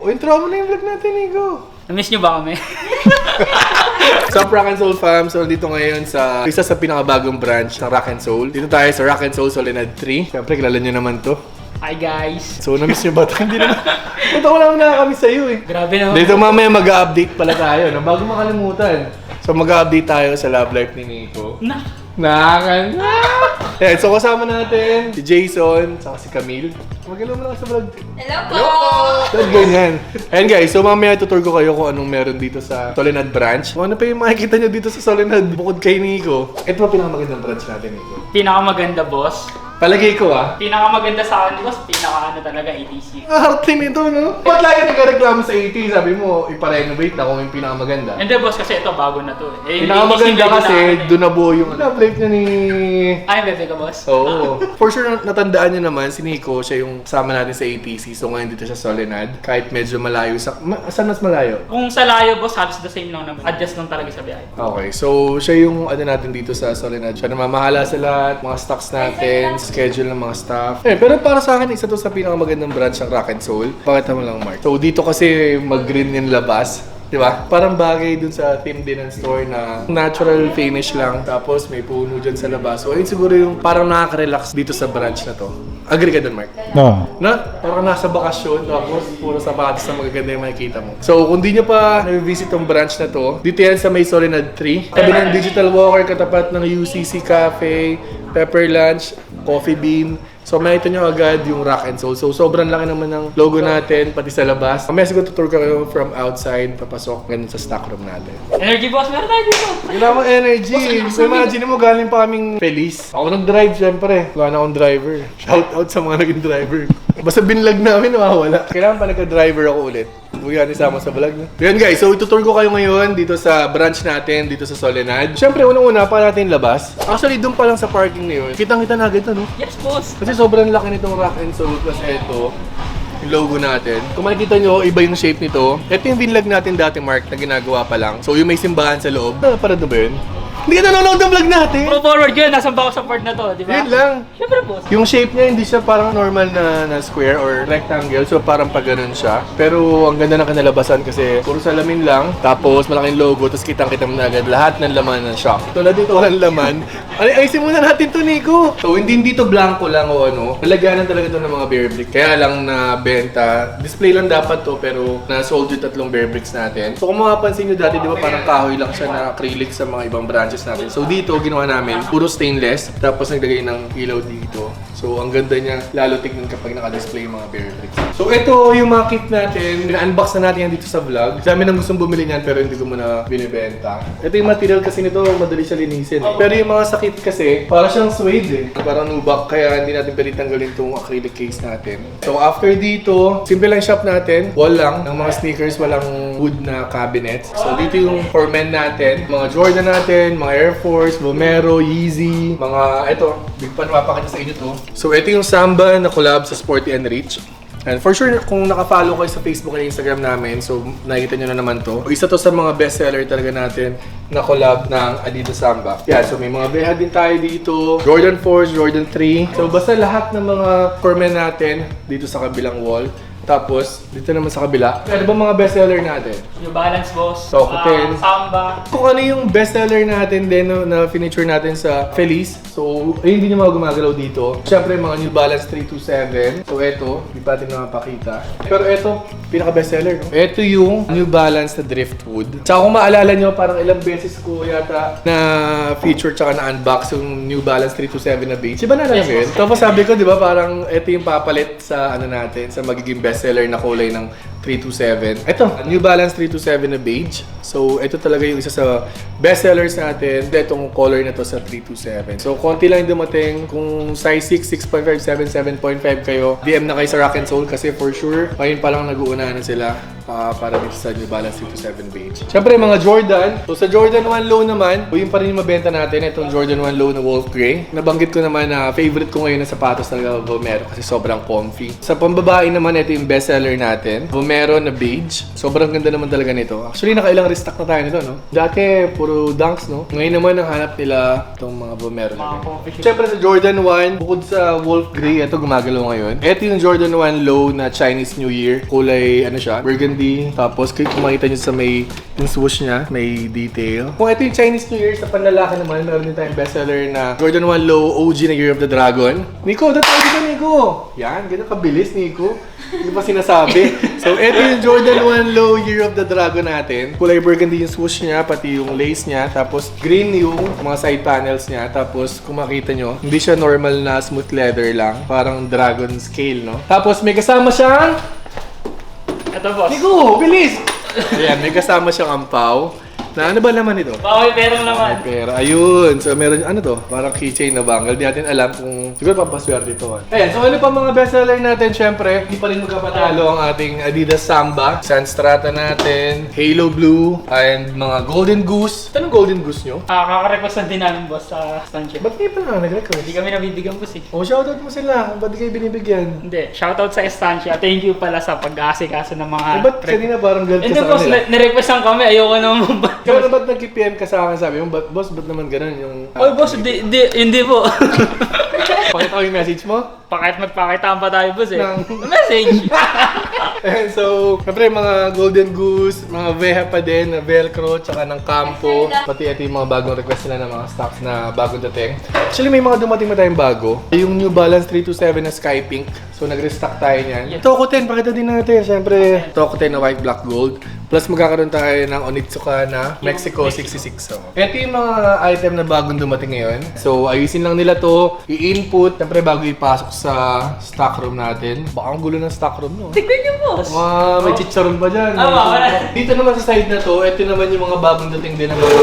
Intro mo na yung vlog natin, Nico. Na-miss nyo ba kami? Sa Rock and Soul fam, so nandito ngayon sa isa sa pinakabagong branch ng Rock and Soul. Dito tayo sa Rock and Soul Solenad 3. Siyempre, kilala nyo naman to. Hi guys! So, na-miss nyo ba ito? Hindi naman. Punta ko lang na kami sa'yo eh. Grabe naman. Dito mamaya mag-update pala tayo, no? Bago makalimutan. So, mag-update tayo sa love life ni Nico. Ayan, so kasama natin si Jason, saka si Camille. Mag-hello mo lang sa vlog. Hello po! So, ganyan. Ayan guys, so mamaya tutur ko kayo kung anong meron dito sa Solenad branch. Kung ano pa yung makikita nyo dito sa Solenad bukod kay Nico. Ito pa pinakamagandang branch natin, Nico. Pinakamaganda boss. Palagay ko ah. Pinakamaganda sa akin boss, pinaka talaga ATC. Harte nito, no? Ba't lagi nagkareklamo sa 80? Sabi mo, iparenovate na kung yung pinakamaganda. Hindi boss, kasi ito bago na to eh. Pinakamaganda kasi, doon nabuo yung love life niya ni... Ay, bebe ka boss? Oo. For sure, natandaan niyo naman, si Nico, siya yung kasama natin sa ATC. So ngayon dito sa Solenad. Kahit medyo malayo sa... saan mas malayo? Kung sa layo boss, halos the same lang naman. Adjust lang talaga sa biyahe. Okay, so siya yung ano natin dito sa Solenad. Siya namamahala sa lahat, mga stocks natin, schedule ng mga staff. Eh, pero para sa akin, isa to sa pinakamagandang branch ng Rock and Soul. Pakita mo lang, Mark. So dito kasi mag-green yung labas. Di ba? Parang bagay dun sa theme din ng store na natural finish lang. Tapos may puno dyan sa labas. So ayun siguro yung parang nakaka-relax dito sa branch na to. Agree ka dun, Mark? No. Na? Parang nasa bakasyon, tapos puro sapatos na magaganda yung makikita mo. So, kung di nyo pa na-visit tong branch na to, dito yan sa may Solenad 3. Tabi ng Digital Walker, katapat ng UCC Cafe, Pepper Lunch, Coffee Bean. So, makita nyo agad yung Rock and Soul. So, sobrang laki naman ng logo natin, pati sa labas. Mamaya siguro tutur ka kayo from outside, papasok ganun sa stock room natin. Energy boss, meron tayo dito! Wala mo energy. So, imagine mo, galing pa kaming Feliz. Ako nag-drive, syempre. Wala na akong driver. Shout out sa mga naging driver. Basta binlag namin, nawawala. Kailangan pa nagka-driver ako ulit. Huwag yan isama sa vlog, no? Yan guys, so itutur ko kayo ngayon dito sa branch natin, dito sa Solenad. Syempre, unang-una pa natin labas. Actually, doon pa lang sa parking na yun. Kitang-kita na agad no? Yes boss! Kasi sobrang laki nitong Rock and Soul plus ito. Yung logo natin. Kung makikita nyo, iba yung shape nito. Ito yung binlag natin dati, Mark, na ginagawa pa lang. So, yung may simbahan sa loob. Para doon ba yun? Hindi ka nanonood ng vlog natin! Pro forward yun, nasa ba ako sa part na to, di ba? Yun lang. Siyempre boss. Yung shape niya, hindi siya parang normal na square or rectangle. So, parang pag ganun siya. Pero, ang ganda ng kanalabasan kasi puro salamin lang. Tapos, malaking logo. Tapos, kitang-kita mo na agad lahat ng laman ng shop. Tulad dito, walang laman. Ayusin muna natin to, Nico. So, hindi dito blanco lang o ano. Nalagyanan talaga to ng mga bear brick. Kaya lang na benta. Display lang dapat to, pero na-sold yung 3 bear bricks natin. So, kung mapapansin nyo dati, di ba parang kahoy lang siya na acrylic sa mga ibang branches natin. So, dito, ginawa namin, puro stainless. Tapos, naglagay ng ilaw dito. So, ang ganda niya, lalo tignan kapag naka-display yung mga bear bricks. So, ito yung mga kit natin. Pina-unbox na natin yan dito sa vlog. Dami nang gustong bumili niyan pero hindi ko muna binibenta. Ito yung material kasi nito, madali siya linisin. Pero yung mga sakit kasi, para siyang suede eh. Parang nubak, kaya hindi natin pwede tanggalin itong acrylic case natin. So, after dito, simple lang shop natin. Wall lang, ng mga sneakers, walang wood na cabinet. So, dito yung for men natin. Mga Jordan natin, mga Air Force, Vomero, Yeezy, mga, ito, big fan, mapakita sa inyo to. So, ito yung Samba na collab sa Sporty and Rich. And for sure, kung naka-follow kayo sa Facebook at Instagram namin, so nakikita nyo na naman to. Isa to sa mga bestseller talaga natin na collab ng Adidas Samba. Yeah, so may mga beha din tayo dito. Jordan 4, Jordan 3. So basta lahat ng mga formen natin dito sa kabilang wall. Tapos, dito naman sa kabila. Ano ba mga bestseller natin? New Balance boss. Sokoten. Samba. Kung ano yung bestseller natin din na feature natin sa Feliz. So, ayun din yung mga gumagalaw dito. Siyempre, mga New Balance 327. So, eto, hindi pa natin makapakita. Pero eto, pinaka-bestseller, no? Eto yung New Balance na Driftwood. Tsaka kung maalala nyo, parang ilang beses ko yata na feature tsaka na unbox yung New Balance 327 na beige. Diba naalala mo yun? Tapos sabi ko, di ba, parang eto yung papalit sa ano natin, sa magiging bestseller na kulay ng 327. Ito, New Balance 327 na beige. So, ito talaga yung isa sa bestsellers natin. Itong color na to sa 327. So, konti lang yung dumating. Kung size 6, 6.5, 7, 7.5 kayo, DM na kayo sa Rock and Soul kasi for sure, ngayon pa lang nag-uunahan na sila para dito sa New Balance 327 beige. Siyempre, mga Jordan. So, sa Jordan 1 Low naman, yun pa rin yung mabenta natin. Itong Jordan 1 Low na Wolf Grey. Nabanggit ko naman na favorite ko ngayon na sapatos talaga Vomero kasi sobrang comfy. Sa pambabae naman, ito yung bestseller natin. Vomero meron na beige. Sobrang ganda naman talaga nito. Actually, nakailang restock na tayo nito, no? Dati, puro Dunks, no? Ngayon naman, ang hanap nila itong mga Vomero. Mga coffee shop. Siyempre sa Jordan 1, bukod sa Wolf Grey, ito gumagalaw ngayon. Ito yung Jordan 1 Low na Chinese New Year. Kulay, ano siya, burgundy. Tapos, kung makita nyo sa may, yung swoosh niya, may detail. Kung ito yung Chinese New Year, sa panlalaki naman, meron din tayong bestseller na Jordan 1 Low OG na Year of the Dragon. Nico, dito dito, Nico! Yan, ganun kabilis, Nico. Hindi pa sinasabi. So, ito yung Jordan 1 Low Year of the Dragon natin. Kulay burgundy yung swoosh niya, pati yung lace niya. Tapos, green yung mga side panels niya. Tapos, kung makita nyo, hindi siya normal na smooth leather lang. Parang dragon scale, no? Tapos, may kasama siyang... Ito, boss. Nico, bilis! Ayan, may kasama siyang ampaw. Na ano ba naman ito? Bawal perang naman. Pero ayun, so meron, ano to? Parang keychain na bangle. Di natin alam kung siguro pampaswerte ito. Ayan, so ano pa mga bestseller natin? Siyempre, hindi pa rin magkapatalo ang ating Adidas Samba, Sandstrata natin, Halo Blue, and mga Golden Goose. Anong Golden Goose nyo? Kaka-requestan din namin, boss, sa stand check. Ba't kayo pa nga nag-request? Hindi kami nabibigyan, boss, eh. Oh, shoutout mo sila. Ba't di kayo binibigyan? Hindi, shoutout sa estancia. Thank you pala sa pag-aasikaso ng mga... Eh, ba't kanina parang galit ka Hindi, sa boss, kanila? nirequestan kami. Ayoko naman ba? Kaya na ba't nag-PM ka sa akin? Sabi mo, boss, ba't naman ganun yung... Oy, boss, hindi po. Pakita ko yung message mo? Magpakitaan pa tayo, boss, eh. Nang- Message. And so, syempre mga Golden Goose, mga Veha pa din, na Velcro, tsaka ng Campo. Pati ito yung mga bagong request nila ng mga stocks na bagong dating. Actually, may mga dumating na tayong bago. Yung New Balance 327 na Sky Pink. So, nag-restock tayo niyan. Yes. Toko 10, pakita din natin. Syempre, Toko 10 na white, black, gold. Plus, magkakaroon tayo ng Onitsuka na Mexico 66. So, ito yung mga item na bagong dumating ngayon. So, ayusin lang nila to, i-input. Syempre, bago ipasok sa stock room natin. Baka ang gulo ng stock room, no? Tignan niyo, boss. May chicharon pa dyan. Wala. Dito naman sa side na to, ito naman yung mga bagong dating din ng mga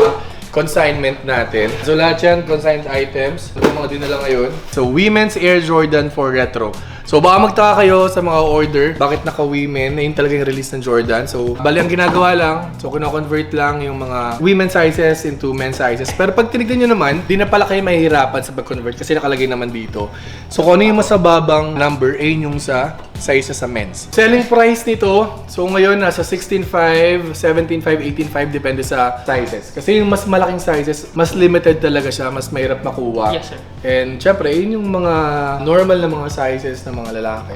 consignment natin. So lahat yan, consigned items. Ito yung mga dinala ngayon. So Women's Air Jordan 4 Retro. So baka magtaka kayo sa mga order, bakit naka-women, na yun talaga yung release ng Jordan. So bali ang ginagawa lang, so kino-convert lang yung mga women's sizes into men's sizes. Pero pag tinignan nyo naman, di na pala kayo mahihirapan sa pag-convert kasi nakalagay naman dito. So kung ano yung mas mababang number, ayun yung sa size sa men's. Selling price nito, so ngayon nasa 16.5, 17.5, 18.5 depende sa sizes. Kasi yung mas malaking sizes, mas limited talaga siya, mas mahirap makuha. Yes, sir. And syempre, yun yung mga normal na mga sizes ng mga lalaki.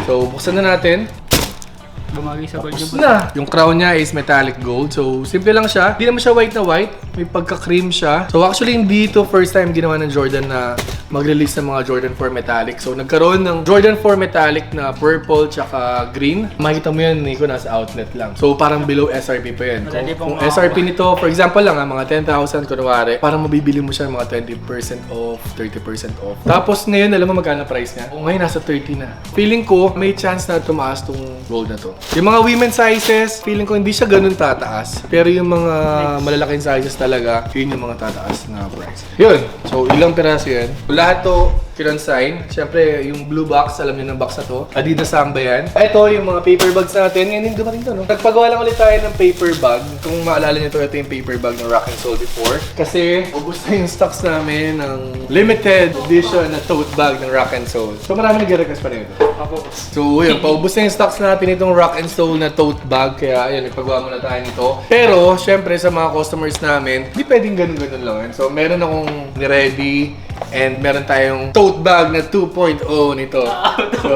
So, buksan na natin. Bumagi sa gold niyo, Tapos boss. na. Yung crown niya is metallic gold. So, simple lang siya. Hindi naman siya white na white. May pagka-cream siya. So, actually, hindi ito first time ginawa ng Jordan na mag-release ng mga Jordan 4 metallic. So, nagkaroon ng Jordan 4 metallic na purple tsaka green. Makikita mo yan, Nico, nasa outlet lang. So, parang below SRP pa yan. Madali Kung pong SRP nito, for example lang, mga 10,000 kunwari, parang mabibili mo siya mga 20% off, 30% off. Tapos ngayon, alam mo magkano price niya? O ngayon, nasa 30 na. Feeling ko, may chance na tumaas tong gold na to. Yung mga women sizes, feeling ko hindi siya ganun tataas. Pero yung mga malalaking sizes talaga, yun yung mga tataas na price. Yun. So, ilang piraso yan. Lahat to, kinonsign. Siyempre, yung blue box, alam niyo ng box na to. Adidas Samba yan. Ito, yung mga paper bags natin. Ngayon yung dumating to, no? Nagpagawa lang ulit tayo ng paper bag. Kung maalala niyo to, ito yung paper bag ng Rock and Soul before. Kasi, ubos na yung stocks namin ng limited edition na tote bag ng Rock and Soul. So, marami nag-request pa rin ito. Ako, boss. So, yun, paubos na yung stocks natin itong Rock and Soul na tote bag. Kaya, ayun, nagpagawa muna tayo nito. Pero, syempre, sa mga customers namin, hindi pwedeng ganun-ganun lang yan. So, meron akong ni-ready and meron tayong tote bag na 2.0 nito. So,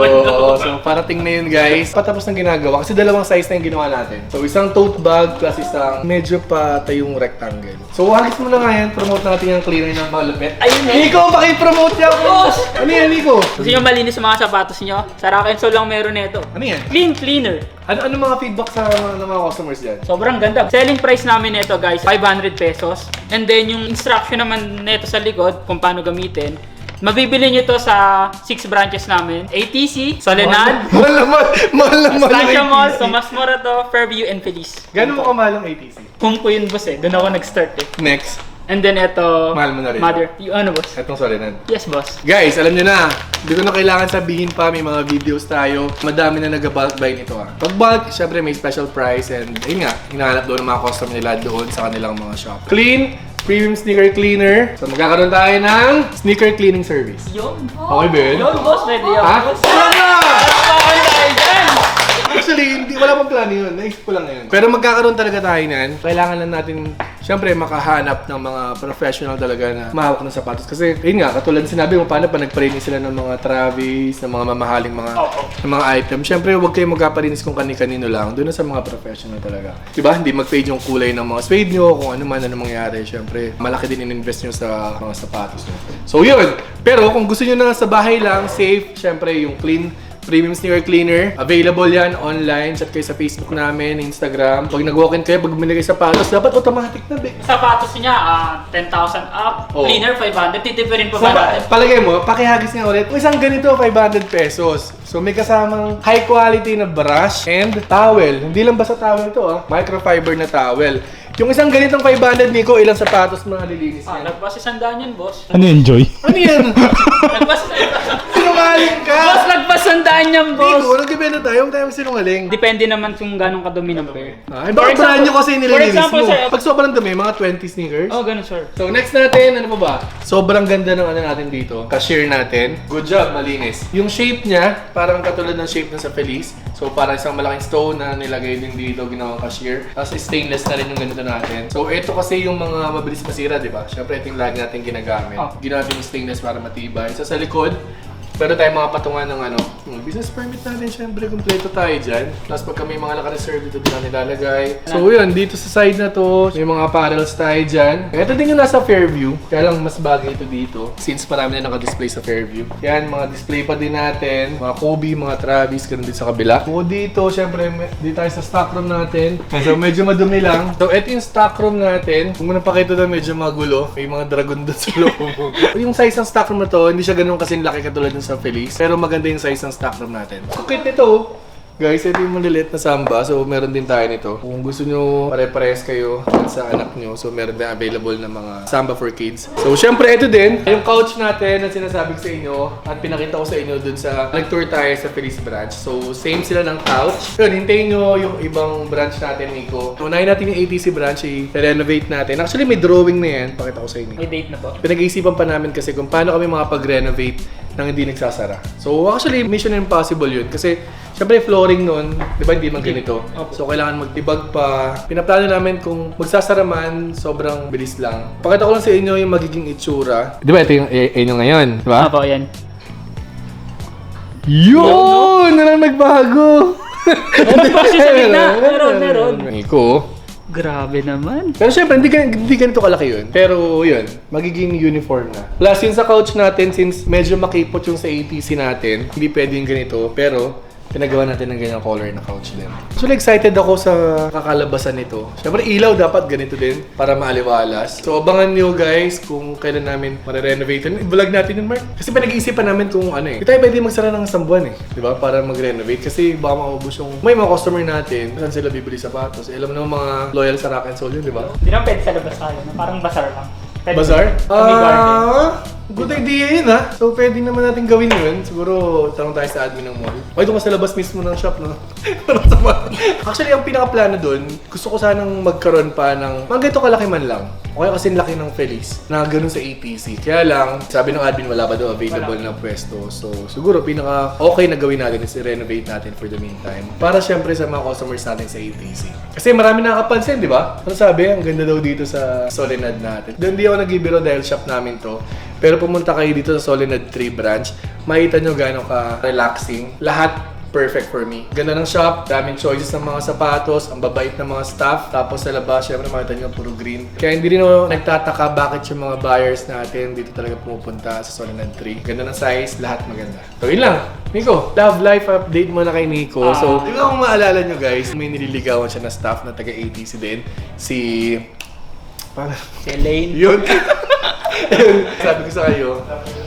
parating na yun, guys. Patapos ng ginagawa. Kasi dalawang size na yung ginawa natin. So, isang tote bag plus isang medyo patayong rectangle. So, hagis mo na nga yan. Promote natin yung cleaner ng malupit. Ayun na. Nico, pakipromote niya ako! Boss! Ano yan, Nico? Gusto nyo malinis sa mga sapatos nyo? Sa Rock and Soul lang meron nito. Ano yan? Clean cleaner. Ano mga feedback sa mga customers dyan? Sobrang ganda. Selling price namin nito, guys, 500 pesos. And then yung instruction naman nito sa likod kung paano gamitin. Mabibili nyo to sa 6 branches namin. ATC, Solenad, Mahal naman Estancia ng Mall, ATC. Tomas Morato, Fairview, and Feliz. Gano'n mo kamahal ang ATC? Kung ko yun, boss, eh. Doon ako nag-start, eh. Next, And then ito, Mahal mo na rin. Mother. Yung ano, boss? etong Solenad. Yes, boss. Guys, alam nyo na, hindi ko na kailangan sabihin pa, may mga videos tayo. Madami na nag-bulk buy nito ah. Pag bulk, syempre may special price and ayun nga, hinahanap doon ng mga customer nila doon sa kanilang mga shop. Clean, premium sneaker cleaner. So magkakaroon tayo ng sneaker cleaning service. Yun. Okay, Ben? Yun, boss. Ready ako. Ha? boss. Tara na! Tara dahil dyan. Actually, wala pang plano yun. Naisip ko lang ngayon. Pero magkakaroon talaga tayo nan. Kailangan lang natin, syempre, makahanap ng mga professional talaga na mahawak ng sapatos. Kasi, yun nga, katulad sinabi mo, paano pa nagparinis sila ng mga Travis, ng mga mamahaling ng mga item. Syempre, huwag kayong magkaparinis kung kani-kanino lang. Doon na sa mga professional talaga. Diba? Hindi mag-fade yung kulay ng mga suede nyo, kung ano man, ano mangyari. Syempre, malaki din in-invest nyo sa mga sapatos nyo. So, yun. Pero, kung gusto nyo na sa bahay lang, safe, syempre, yung clean premium sneaker cleaner. Available yan online. Chat kayo sa Facebook namin, Instagram. Pag nag-walk-in kayo, pag bumili kayo sapatos, dapat automatic na, be. Sapatos niya, 10,000 up. Oh. Cleaner, 500. Titipirin pa So, ba natin? palagay mo, pakihagis nga ulit. Kung isang ganito, 500 pesos. So, may kasamang high quality na brush and towel. Hindi lang basta towel to, microfiber na towel. Yung isang ganitong 500, Nico, ilang sapatos mga lilinis yan? Lagpas 100 yan, boss. Ano enjoy? Ano yan? Lagpas Sinungaling ka! Boss, lagpas 100 yan, boss. Nico, nag-ibenta tayo. Huwag tayong sinungaling. Depende naman kung ganong kadumi ng pair. Baka brand nyo kasi nililinis for example, mo. sir, Pag sobrang dumi, mga 20 sneakers. Oh, ganun, sir. So next natin, ano pa ba? Sobrang ganda ng ano natin dito. Cashier natin. Good job, malinis. Yung shape niya, parang katulad ng shape ng sa Feliz. So parang isang malaking stone na nilagay din dito, ginawang cashier. Tapos stainless na rin yung ganito natin. So ito kasi yung mga mabilis masira, di ba? Syempre ito yung lagi natin ginagamit. Ginamit yung stainless para matibay. So sa likod, pero tayo mga patungan ng ano, yung business permit natin, syempre, kompleto tayo dyan. Tapos pagka may mga naka-reserve dito, dito na nilalagay. So yun, dito sa side na to, may mga apparels tayo dyan. Ito din yung nasa Fairview, kaya lang mas bagay ito dito, since marami na naka-display sa Fairview. Yan, mga display pa din natin, mga Kobe, mga Travis, ganun din sa kabila. So dito, syempre, dito tayo sa stock room natin. So medyo madumi lang. So ito yung stock room natin. Kung napakita doon, medyo magulo. May mga dragon doon sa loob. Yung size ng stock room na to, hindi siya ganun kasing laki katulad ng sa Feliz. Pero maganda yung size ng stock room natin. So, kit nito, guys, ito yung maliliit na samba. So, meron din tayo nito. Kung gusto nyo pare-pares kayo sa anak nyo, so meron din available na mga samba for kids. So, syempre, ito din. Yung couch natin na sinasabi ko sa inyo at pinakita ko sa inyo dun sa nag-tour tayo sa Feliz branch. So, same sila ng couch. Yun, hintayin nyo yung ibang branch natin, Nico. Unahin natin yung ATC branch, i-renovate natin. Actually, may drawing na yan. Pakita ko sa inyo. May date na ba? Pinag-iisipan pa namin kasi kung paano kami makapag-renovate nang hindi nagsasara. So actually, mission impossible yun. Kasi syempre flooring nun, di ba hindi man ganito? So kailangan magtibag pa. Pinaplano namin kung magsasara man, sobrang bilis lang. Pakita ko lang sa inyo yung magiging itsura. Di ba ito yung inyo ngayon? Di ba? Apo, yan. Yun! Ano nagbago? Meron pa siya sa gitna. Meron. Nico. Grabe naman. Pero syempre, hindi ganito kalaki yun. Pero yun, magiging uniform na. Plus, yun sa couch natin, since medyo makipot yung sa ATC natin, hindi pwedeng ganito. Pero, pinagawa natin ng ganyang color na couch din. So, excited ako sa kakalabasan nito. Syempre, ilaw dapat ganito din para maaliwalas. So, abangan nyo guys kung kailan namin marirenovate. I-vlog natin yun, Mark. Kasi pinag-iisipan namin kung ano Hindi tayo pwede magsara ng isang buwan Diba? Para mag-renovate. Kasi baka maubos yung... May mga customer natin. Saan sila bibili sapatos? Alam mo mga loyal sa Rock and Soul yun, diba? Hindi naman pwede sa labas tayo. Parang bazaar lang. Pwede Bazaar? Kami garden. Good idea yun So pwede naman natin gawin yun. Siguro tanong tayo sa admin ng mall. O ito ka sa labas mismo ng shop, no? Actually, ang pinaka-plano dun, gusto ko sanang magkaroon pa ng mga ganito kalaki man lang. O kaya kasi laki ng Feliz na ganun sa ATC. Kaya lang, sabi ng admin wala pa daw available na pwesto. So siguro pinaka okay na gawin natin is i-renovate natin for the meantime. Para syempre sa mga customers natin sa ATC. Kasi marami nakakapansin, di ba? Ano sabi? Ang ganda daw dito sa Soledad natin. Doon di ako nagbibiro dahil shop namin to. Pero pumunta kayo dito sa Soledad 3 branch, makita nyo gano'ng ka-relaxing. Lahat perfect for me. Ganda ng shop, daming choices ng mga sapatos, ang babait ng mga staff. Tapos sa labas, syempre makita nyo puro green. Kaya hindi rin ako nagtataka bakit yung mga buyers natin dito talaga pumupunta sa Soledad 3. Ganda ng size, lahat maganda. So yun lang. Nico, love life update mo na kay Nico. So, di ba kung maalala nyo guys, may nililigawan siya na staff na taga-ATC din. Si Elaine. Yun. Sabi ko sa kayo.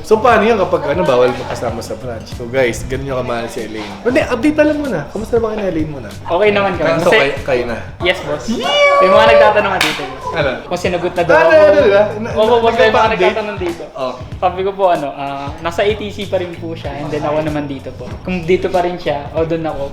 So paano yan kapag bawal makasama sa branch? So guys, ganun yung kamahal si Elaine. Hindi, update na lang muna. Kamusta ba kayo na Elaine muna? Okay naman kami. So kayo na. Yes, boss. May mga nagtatanong dito, boss. Ano? Kung sinagot na daw ako. Oo, boss. May mga nagtatanong dito. Oh. Sabi ko po, nasa ATC pa rin po siya. And then ako naman dito po. Kung dito pa rin siya, o doon ako,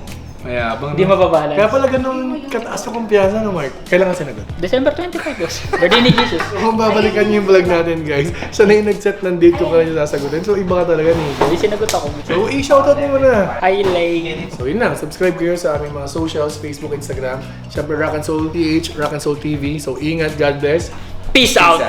Mayabang. Hindi mababalance. Kaya pala ganun kataas yung kumpiyansa no, Mark? Kailan ka sinagot? December 25 boss. Birthday ni Jesus. Kung babalikan niyo yung vlog natin, guys, siya na yung nag-set ng date ko kaya niya sasagutin. So, iba ka talaga ni. Hindi sinagot ako. So, i-shoutout mo muna. I like. So, yun lang. Subscribe kayo sa aming mga socials, Facebook, Instagram. Siyempre, Rock and Soul PH, Rock and Soul TV. So, ingat. God bless. Peace out.